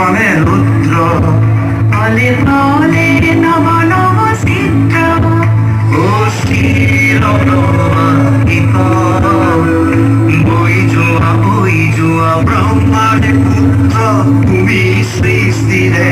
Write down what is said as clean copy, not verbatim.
ক্ষণে রুদ্র ফলে ফলে নব নব চিত্র ও শিরোহিত বই যোৱা ব্ৰহ্মাৰে পুত্ৰ তুমি সৃষ্টিৰে